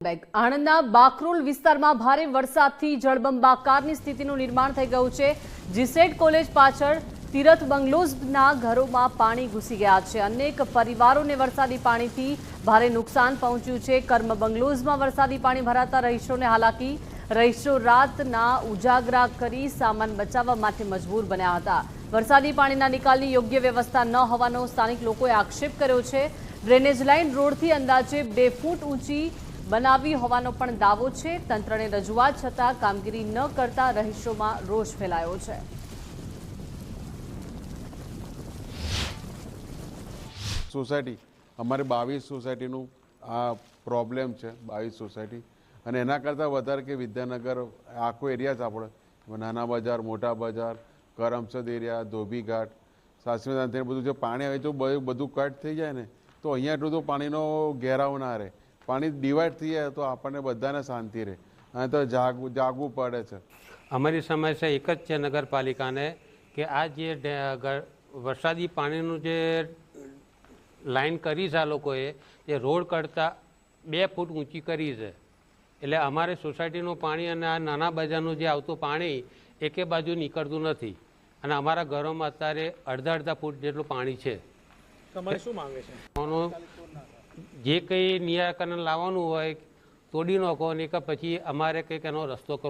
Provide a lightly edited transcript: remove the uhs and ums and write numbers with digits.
Back આણંદના Bakrol વિસ્તારમાં ભારે વરસાદથી જળબંબાકારની સ્થિતિનું નિર્માણ થઈ ગયું છે। જીસેટ કોલેજ પાછળ તીરથ બંગલોઝના ઘરોમાં પાણી ઘૂસી ગયા છે। અનેક પરિવારોને વરસાદી પાણીથી ભારે નુકસાન પહોંચ્યું છે। કર્મ બંગલોઝમાં વરસાદી પાણી ભરાતા રહીશોને હાલાકી। રહીશો રાતના ઉજાગરા કરી સામાન બચાવવા માટે મજબૂર બન્યા હતા। વરસાદી પાણીના નિકાલની યોગ્ય વ્યવસ્થા ન હોવાનો સ્થાનિક લોકોએ આક્ષેપ કર્યો છે। ડ્રેનેજ લાઇન રોડથી અંદાજે 2 ફૂટ ઊંચી બનાવી હોવાનો પણ દાવો છે। તંત્રને રજૂઆત છતાં કામગીરી ન કરતા રહીશોમાં રોષ ફેલાયો છે। સોસાયટી અમારે 22 સોસાયટીનું આ પ્રોબ્લેમ છે। 22 સોસાયટી અને એના કરતાં વધારે કે વિદ્યાનગર આખો એરિયા જ આપણે નાના બજાર, મોટા બજાર, કરમસદ એરિયા, ધોબીઘાટ, સાસમેદાન બધું જે પાણી આવે તો બધું કટ થઈ જાય ને તો અહીંયા એટલું તો પાણીનો ઘેરાવ ના રહે। પાણી ડિવાઈડ થઈ જાય તો આપણને બધાને શાંતિ રહે અને તો જાગવું પડે છે। અમારી સમસ્યા એક જ છે નગરપાલિકાને કે આ જે વરસાદી પાણીનું જે લાઈન કરી છે આ લોકોએ એ રોડ કરતાં 2 ફૂટ ઊંચી કરી છે। એટલે અમારે સોસાયટીનું પાણી અને આ નાના બજારનું જે આવતું પાણી એકે બાજુ નીકળતું નથી અને અમારા ઘરોમાં અત્યારે અડધા ફૂટ જેટલું પાણી છે। તમારી શું માંગે છે? જે કંઈ નિરાકરણ લાવવાનું હોય તોડી નાખો અને કે પછી અમારે કંઈક એનો રસ્તો કરવો।